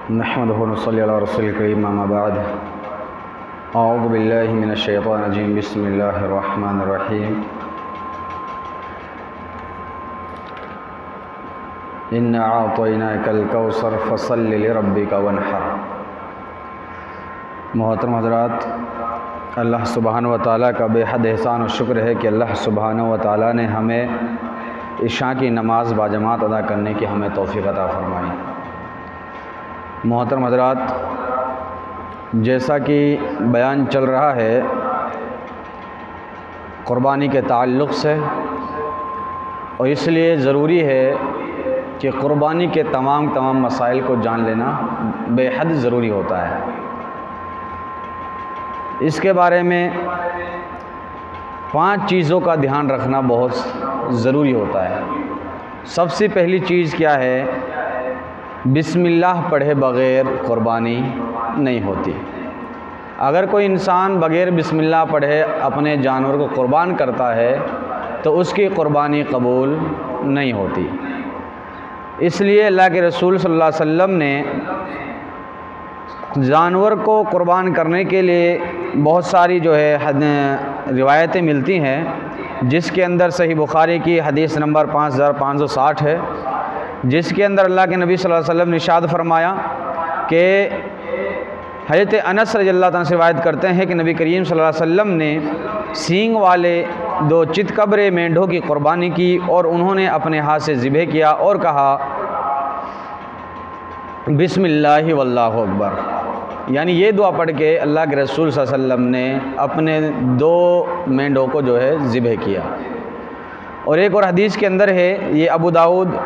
नहमदुहु व नसल्ली अला रसूलिल करीम अम्मा बाद अऊज़ु बिल्लाहि मिनश शैतानिर रजीम बिस्मिल्लाहिर रहमानिर रहीम इन्ना अअतैनाकल कौसर फसल्लि लिरब्बिका वन्हर। मोहतरम हज़रात, अल्लाह सुब्हानहु व तआला का बेहद एहसान और शुक्र है कि अल्लाह सुब्हानहु व तआला ने हमें इशा की नमाज़ बाजमात अदा करने की हमें तौफ़ीक़ अता फ़रमाई। मोहतरम हज़रात, जैसा कि बयान चल रहा है क़ुरबानी के ताल्लुक़ से, और इसलिए ज़रूरी है कि क़ुरबानी के तमाम मसाइल को जान लेना बेहद ज़रूरी होता है। इसके बारे में 5 चीज़ों का ध्यान रखना बहुत ज़रूरी होता है। सबसे पहली चीज़ क्या है? बिस्मिल्लाह पढ़े बग़ैर क़ुरबानी नहीं होती। अगर कोई इंसान बग़ैर बिस्मिल्लाह पढ़े अपने जानवर को क़ुरबान करता है तो उसकी क़ुरबानी कबूल नहीं होती। इसलिए अल्लाह के रसूल सल्लल्लाहु अलैहि वसल्लम ने जानवर को क़ुरबान करने के लिए बहुत सारी रिवायतें मिलती हैं, जिसके अंदर सही बुखारी की हदीस नंबर 5560 है, जिसके अंदर अल्लाह के नबी सल्लल्लाहु अलैहि वसल्लम ने इरशाद फरमाया कि हज़रत अनस रज़ियल्लाहु अन्हु से रिवायत करते हैं कि नबी करीम सल्लल्लाहु अलैहि वसल्लम ने सींग वाले 2 चितकबरे मेंढों की क़ुरबानी की और उन्होंने अपने हाथ से ज़िबह किया और कहा बिस्मिल्लाहि वल्लाहु अकबर। यानी ये दुआ पढ़ के अल्लाह के रसूल सल्लल्लाहु अलैहि वसल्लम ने अपने 2 मेंढों को ज़िबह किया। और एक और हदीस के अंदर है, ये अबू दाऊद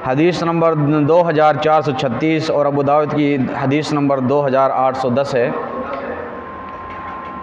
हदीस नंबर 2436 और अबू दाऊद की हदीस नंबर 2810 है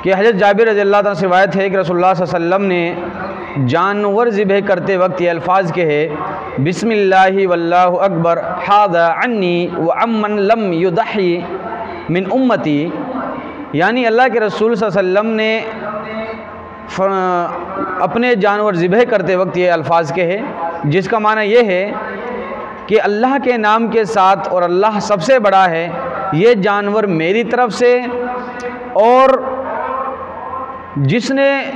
कि हज़रत जाबिर रज़ियल्लाहु अन्हु से रिवायत है कि रसूलुल्लाह सल्लल्लाहु अलैहि वसल्लम ने जानवर ज़िबह करते वक्त ये अल्फाज कहे बिस्मिल्लाहि वल्लाहु अकबर हाज़ा अन्नी व अम्मन लम युदही मिन उम्मती। यानी अल्लाह के रसूल सल्लल्लाहु अलैहि वसल्लम ने अपने जानवर ज़िबह करते वक्त ये अल्फाज कहे, जिसका माना ये है कि अल्लाह के नाम के साथ और अल्लाह सबसे बड़ा है, ये जानवर मेरी तरफ से और जिसने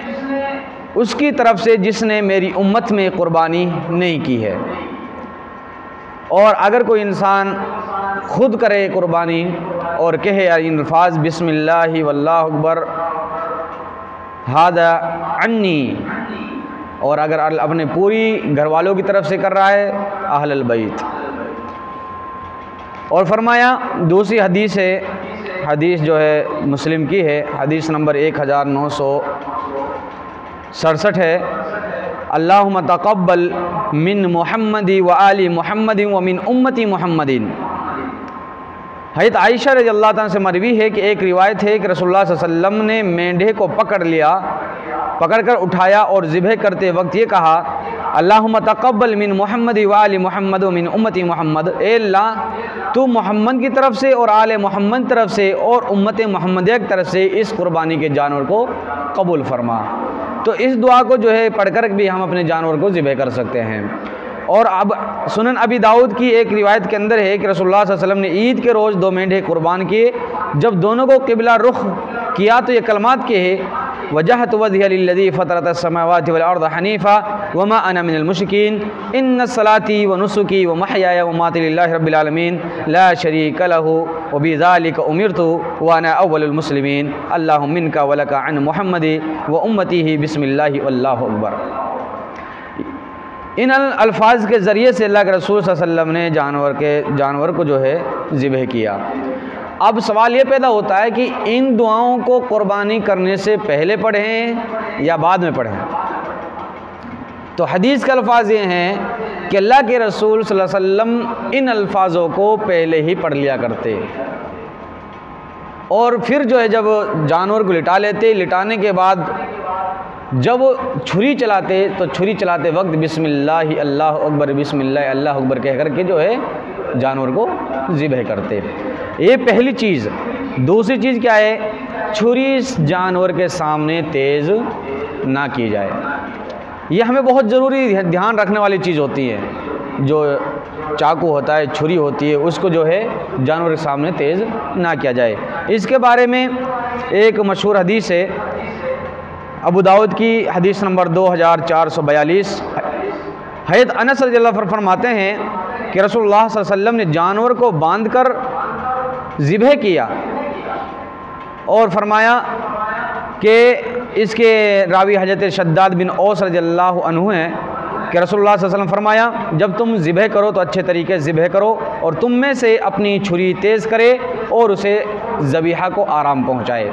उसकी तरफ से जिसने मेरी उम्मत में क़ुरबानी नहीं की है। और अगर कोई इंसान खुद करे क़ुरबानी और कहे इन अल्फाज बिस्मिल्लाहि वल्लाहु अकबर हादा अन्नी, और अगर अपने पूरी घर वालों की तरफ से कर रहा है अहलल बैत। और फरमाया दूसरी हदीस है, हदीस मुस्लिम की है, हदीस नंबर 1967 है, अल्लाहुम्मा तक़ब्बल मिन मुहम्मदी व आली मुहम्मदिन व मिन उम्मती मुहम्मदिन। हज़रत आयशा रज़ियल्लाहु अन्हा से मरवी है कि एक रिवायत है कि रसूलुल्लाह सल्लल्लाहु अलैहि वसल्लम ने मेंढे को पकड़कर उठाया और ज़िबह करते वक्त ये कहा अल्लाहुम्मा तक़ब्बल मिन मुहम्मदी व आली मुहम्मद व मिन उम्मती मुहम्मद। ए अल्लाह, तू मोहम्मद की तरफ से और आले मोहम्मद तरफ से और उम्मत मुहम्मदिया की तरफ से इस क़ुरबानी के जानवर को कबूल फरमा। तो इस दुआ को पढ़कर भी हम अपने जानवर को ज़िबह कर सकते हैं। और अब सुनन अबी दाऊद की एक रिवायत के अंदर है कि रसूलुल्लाह सल्लल्लाहु अलैहि वसल्लम ने ईद के रोज़ 2 मेंढे कुर्बान किए। जब दोनों को क़िबला रुख किया तो ये कलमात के है वजहतु वजहिया लिल्लज़ी फ़तरस समावाति वल अर्ज़ हनीफ़ा व मा अना मिनल मुश्रिकीन इन्न सलाती व नुसुकी व महयाया व ममाती लिल्लाहि रब्बिल आलमीन ला शरीका लहू व बिज़ालिका उमिरतु व अना अव्वलुल मुस्लिमीन अल्लाहुम्मा मिनका व लका अन मुहम्मदी व उम्मतीही बिस्मिल्लाहि वल्लाहु अकबर। इन अल्फाज के ज़रिए से अल्लाह के रसूल सल्लल्लाहु अलैहि वसल्लम ने जानवर को ज़िबह किया। अब सवाल ये पैदा होता है कि इन दुआओं को क़ुरबानी करने से पहले पढ़ें या बाद में पढ़ें। तो हदीस के अल्फाज ये हैं कि अल्लाह के रसूल सल्लल्लाहु अलैहि वसल्लम इन अल्फाजों को पहले ही पढ़ लिया करते और फिर जब जानवर को लिटा लेते, लिटाने के बाद जब छुरी चलाते तो छुरी चलाते वक्त बिस्मिल्लाहि अल्लाहु अकबर बिस्मिल्लाहि अल्लाहु अकबर कह करके जानवर को ज़िबह करते। ये पहली चीज़। दूसरी चीज़ क्या है? छुरी जानवर के सामने तेज़ ना की जाए। ये हमें बहुत ज़रूरी ध्यान रखने वाली चीज़ होती है। जो चाकू होता है, छुरी होती है, उसको जो है जानवर के सामने तेज़ ना किया जाए। इसके बारे में एक मशहूर हदीस है, अबू दाऊद की हदीस नंबर 2442। हज़रत अनस रज़ियल्लाहु अन्हु फरमाते हैं कि रसूलुल्लाह सल्लल्लाहु अलैहि वसल्लम ने जानवर को बांधकर ज़िबह किया और फरमाया कि इसके रावी हज़रत शद्दाद बिन औस रज़ियल्लाहु अन्हु हैं कि रसूलुल्लाह सल्लल्लाहु अलैहि वसल्लम फरमाया, जब तुम ज़िबह करो तो अच्छे तरीके से ज़िबह करो और तुम में से अपनी छुरी तेज़ करे और उसे ज़बीहा को आराम पहुँचाए।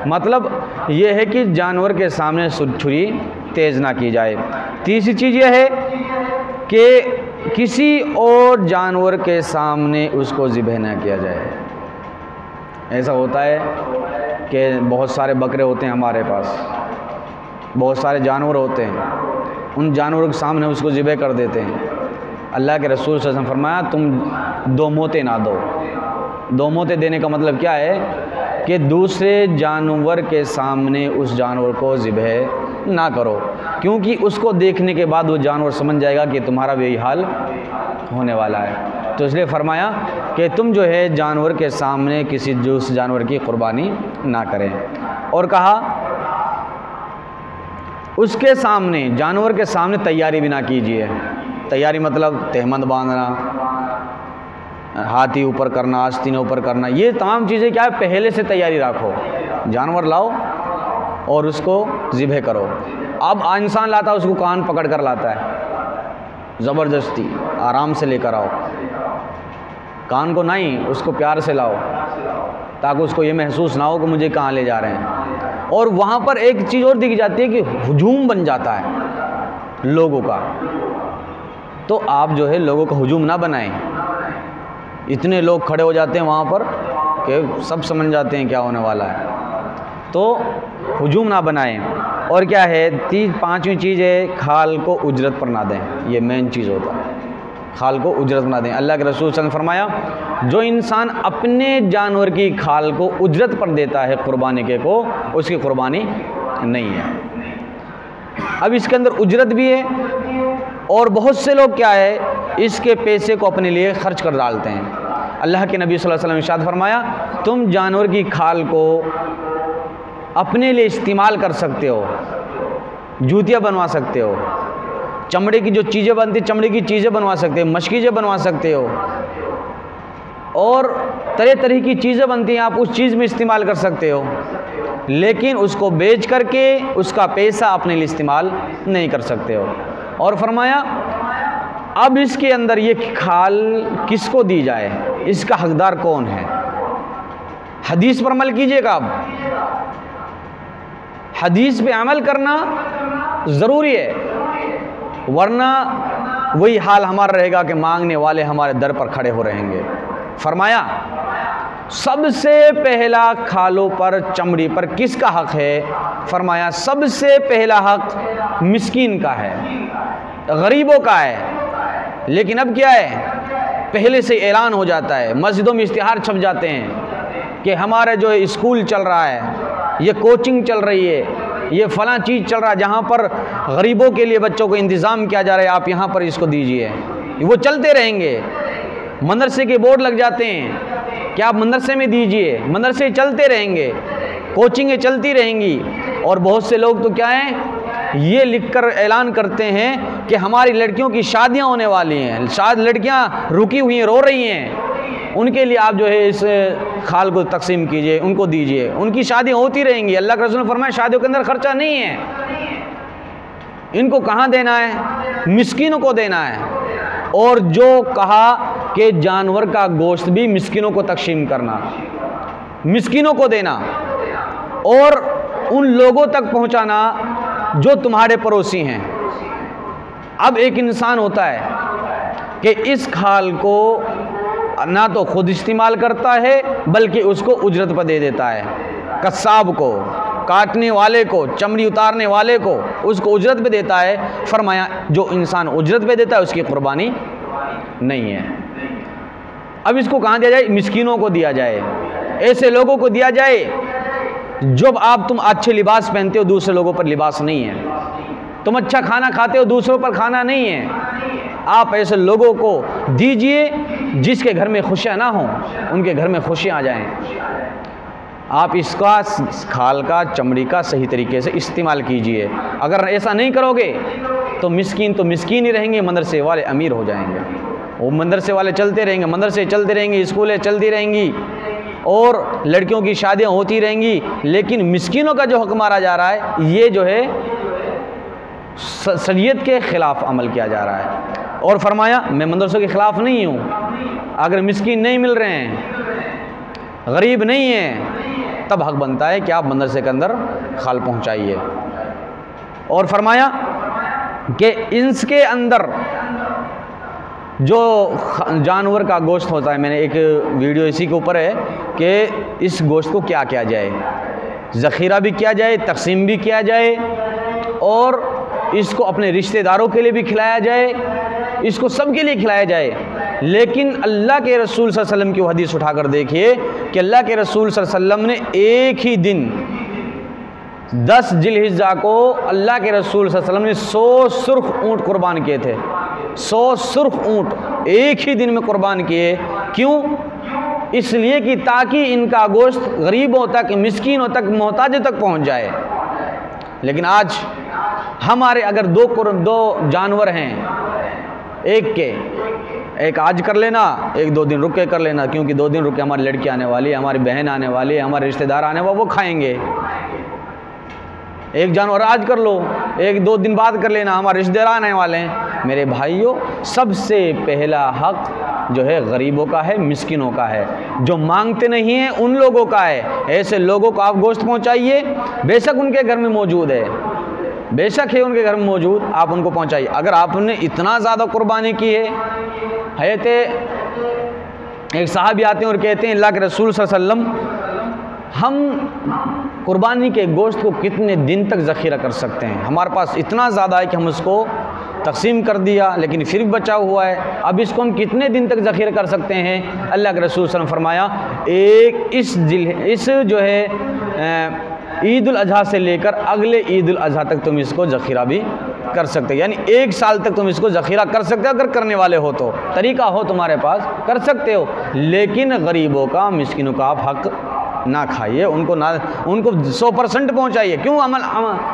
मतलब ये है कि जानवर के सामने छुरी तेज़ ना की जाए। तीसरी चीज़ यह है कि किसी और जानवर के सामने उसको ज़िबह ना किया जाए। ऐसा होता है कि बहुत सारे बकरे होते हैं हमारे पास, बहुत सारे जानवर होते हैं, उन जानवरों के सामने उसको ज़िबह कर देते हैं। अल्लाह के रसूल सल्लल्लाहु अलैहि वसल्लम फरमाया, तुम दो मोते ना दो। दो मोते देने का मतलब क्या है कि दूसरे जानवर के सामने उस जानवर को ज़िबह ना करो, क्योंकि उसको देखने के बाद वो जानवर समझ जाएगा कि तुम्हारा भी यही हाल होने वाला है। तो इसलिए फरमाया कि तुम जो है जानवर के सामने किसी दूसरे जानवर की कुर्बानी ना करें। और कहा उसके सामने, जानवर के सामने तैयारी भी ना कीजिए। तैयारी मतलब तहमद बांधना, हाथी ऊपर करना, आस्तीन ऊपर करना, ये तमाम चीज़ें क्या है, पहले से तैयारी रखो। जानवर लाओ और उसको ज़िबह करो। अब इंसान लाता है, उसको कान पकड़ कर लाता है, ज़बरदस्ती आराम से लेकर आओ। कान को नहीं, उसको प्यार से लाओ ताकि उसको ये महसूस ना हो कि मुझे कहाँ ले जा रहे हैं। और वहाँ पर एक चीज़ और दिख जाती है कि हुजूम बन जाता है लोगों का। तो आप जो है लोगों का हुजूम ना बनाएं। इतने लोग खड़े हो जाते हैं वहाँ पर कि सब समझ जाते हैं क्या होने वाला है, तो हुजूम ना बनाएं। और क्या है, पांचवी चीज़ है, खाल को उजरत पर ना दें। ये मेन चीज़ होता है, खाल को उजरत ना दें। अल्लाह के रसूल सल्लल्लाहु अलैहि वसल्लम फरमाया, जो इंसान अपने जानवर की खाल को उजरत पर देता है कुर्बानी के को, उसकी कुर्बानी नहीं है। अब इसके अंदर उजरत भी है, और बहुत से लोग क्या है, इसके पैसे को अपने लिए खर्च कर डालते हैं। अल्लाह के नबी सल्लल्लाहु अलैहि वसल्लम इरशाद फरमाया, तुम जानवर की खाल को अपने लिए इस्तेमाल कर सकते हो, जूतियाँ बनवा सकते हो, चमड़े की जो चीज़ें बनती, चमड़े की चीज़ें बनवा सकते हो, मशकीज़ें बनवा सकते हो, और तरह तरह की चीज़ें बनती हैं, आप उस चीज़ में इस्तेमाल कर सकते हो। लेकिन उसको बेच करके उसका पैसा अपने लिए इस्तेमाल नहीं कर सकते हो। और फरमाया, अब इसके अंदर ये खाल किसको दी जाए, इसका हकदार कौन है। हदीस पर अमल कीजिएगा। अब हदीस पे अमल करना ज़रूरी है, वरना वही हाल हमारा रहेगा कि मांगने वाले हमारे दर पर खड़े हो रहेंगे। फरमाया, सबसे पहला खालों पर, चमड़ी पर किसका हक है। फरमाया, सबसे पहला हक मिस्कीन का है, गरीबों का है। लेकिन अब क्या है, पहले से ऐलान हो जाता है, मस्जिदों में इश्तिहार छप जाते हैं कि हमारे जो स्कूल चल रहा है, ये कोचिंग चल रही है, ये फ़लाँ चीज़ चल रहा है, जहाँ पर गरीबों के लिए बच्चों को इंतज़ाम किया जा रहा है, आप यहाँ पर इसको दीजिए। वो चलते रहेंगे। मदरसे के बोर्ड लग जाते हैं कि आप मदरसे में दीजिए, मदरसे चलते रहेंगे, कोचिंगें चलती रहेंगी। और बहुत से लोग तो क्या हैं, ये लिखकर ऐलान करते हैं कि हमारी लड़कियों की शादियां होने वाली हैं, शायद लड़कियां रुकी हुई हैं, रो रही हैं, उनके लिए आप जो है इस खाल को तकसीम कीजिए, उनको दीजिए, उनकी शादियां होती रहेंगी। अल्लाह के रसूल ने फरमाया, शादियों के अंदर खर्चा नहीं है, इनको कहाँ देना है, मिस्कीनों को देना है। और जो कहा कि जानवर का गोश्त भी मिस्कीनों को तकसीम करना, मिस्कीनों को देना, और उन लोगों तक पहुँचाना जो तुम्हारे पड़ोसी हैं। अब एक इंसान होता है कि इस खाल को ना तो खुद इस्तेमाल करता है, बल्कि उसको उजरत पर दे देता है। कस्साब को, काटने वाले को, चमड़ी उतारने वाले को, उसको उजरत पे देता है। फरमाया, जो इंसान उजरत पे देता है उसकी कुर्बानी नहीं है। अब इसको कहाँ दिया जाए, मिस्कीनों को दिया जाए, ऐसे लोगों को दिया जाए जब आप तुम अच्छे लिबास पहनते हो, दूसरे लोगों पर लिबास नहीं है, तुम अच्छा खाना खाते हो, दूसरों पर खाना नहीं है, आप ऐसे लोगों को दीजिए जिसके घर में खुशियाँ ना हों, उनके घर में खुशियाँ आ जाएं। आप इसका खाल का, चमड़ी का सही तरीके से इस्तेमाल कीजिए। अगर ऐसा नहीं करोगे तो मिस्कीन ही रहेंगे, मदरसे वाले अमीर हो जाएंगे। वो मदरसे वाले चलते रहेंगे, मदरसे चलते रहेंगे, स्कूलें चलती रहेंगी और लड़कियों की शादियां होती रहेंगी, लेकिन मिस्कीनों का जो हक मारा जा रहा है, ये जो है शरीयत के ख़िलाफ़ अमल किया जा रहा है। और फरमाया मैं मदरसों के ख़िलाफ़ नहीं हूँ, अगर मिस्कीन नहीं मिल रहे हैं, गरीब नहीं हैं, तब हक बनता है कि आप मदरसे के अंदर खाल पहुँचाइए। और फरमाया कि इसके अंदर जो जानवर का गोश्त होता है, मैंने एक वीडियो इसी के ऊपर है कि इस गोश्त को क्या किया जाए, ज़ख़ीरा भी किया जाए, तकसीम भी किया जाए और इसको अपने रिश्तेदारों के लिए भी खिलाया जाए, इसको सबके लिए खिलाया जाए। लेकिन अल्लाह के रसूल सल्लल्लाहु अलैहि वसल्लम की हदीस उठाकर देखिए कि अल्लाह के रसूल सल्लल्लाहु अलैहि वसल्लम ने एक ही दिन 10 जिलहिज्जा को अल्लाह के रसूल सल्लल्लाहु अलैहि वसल्लम ने 100 सुर्ख ऊँट कुर्बान किए थे। 100 सुर्ख ऊँट एक ही दिन में कुर्बान किए। क्यों? इसलिए कि ताकि इनका गोश्त गरीबों तक, मिस्कीनों तक, मोहताजों तक पहुंच जाए। लेकिन आज हमारे अगर दो जानवर हैं, एक आज कर लेना, एक 2 दिन रुक के कर लेना, क्योंकि 2 दिन रुक के हमारी लड़की आने वाली है, हमारी बहन आने वाली है, हमारे रिश्तेदार आने वाले, वो खाएंगे। एक जानवर आज कर लो, 1-2 दिन बाद कर लेना, हमारे रिश्तेदार आने वाले हैं। मेरे भाइयों, सबसे पहला हक जो है गरीबों का है, मिस्किनों का है, जो मांगते नहीं हैं उन लोगों का है। ऐसे लोगों को आप गोश्त पहुंचाइए, बेशक उनके घर में मौजूद है, बेशक है उनके घर में मौजूद, आप उनको पहुंचाइए। अगर आपने इतना ज़्यादा कुर्बानी की है, एक साहबी आते हैं और कहते हैं अल्लाह के रसूल सल्लल्लाहु अलैहि वसल्लम, हम कुर्बानी के गोश्त को कितने दिन तक ज़ख़ीरा कर सकते हैं? हमारे पास इतना ज़्यादा है कि हम उसको तकसीम कर दिया लेकिन फिर भी बचा हुआ है, अब इसको हम कितने दिन तक ज़ख़ीरा कर सकते हैं? अल्लाह के रसूल सल्लल्लाहु अलैहि वसल्लम फरमाया, इस जो है ईद उल अज़हा से लेकर अगले ईद उल अज़हा तक तुम इसको ज़ख़ीरा भी कर सकते हो, यानी 1 साल तक तुम इसको ज़ख़ीरा कर सकते हो। अगर करने वाले हो तो, तरीका हो तुम्हारे पास, कर सकते हो। लेकिन गरीबों का, मिस्किनों का आप हक ना खाइए, उनको 100% पहुँचाइए। क्यों अमल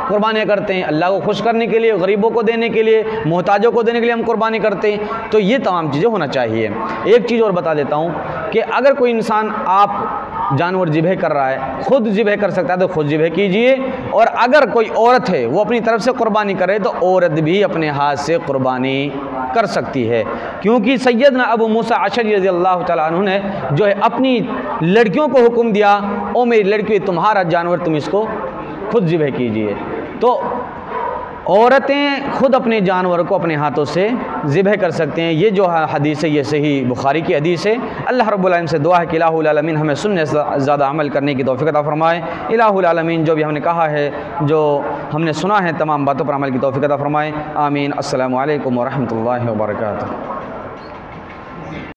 कुर्बानियाँ करते हैं? अल्लाह को खुश करने के लिए, गरीबों को देने के लिए, मोहताजों को देने के लिए हम कुर्बानी करते हैं। तो ये तमाम चीज़ें होना चाहिए। एक चीज़ और बता देता हूँ कि अगर कोई इंसान आप जानवर ज़िबह कर रहा है, खुद ज़िबह कर सकता है तो खुद ज़िबह कीजिए, और अगर कोई औरत है वो अपनी तरफ से कुर्बानी करे तो औरत भी अपने हाथ से कुर्बानी कर सकती है। क्योंकि सैयदना अबू मूसा अशरी रज़ियल्लाहु तआला अन्हु ने जो है अपनी लड़कियों को हुक्म दिया, ओ मेरी लड़की, तुम्हारा जानवर तुम इसको खुद ज़िबह कीजिए। तो औरतें खुद अपने जानवर को अपने हाथों से ज़िबह कर सकते हैं। ये जो हदीस है ये सही बुखारी की हदीस है। अल्लाह रब्बुल आलमीन से दुआ है कि इलाहुल आलमीन हमें सुनने से ज़्यादा अमल करने की तौफ़ीक़ अता फ़रमाए। इलाहुल आलमीन जो भी हमने कहा है, जो हमने सुना है, तमाम बातों पर अमल की तौफ़ीक़ अता फ़रमाए। आमीन। अस्सलामु अलैकुम व रहमतुल्लाहि व बरकातुहू।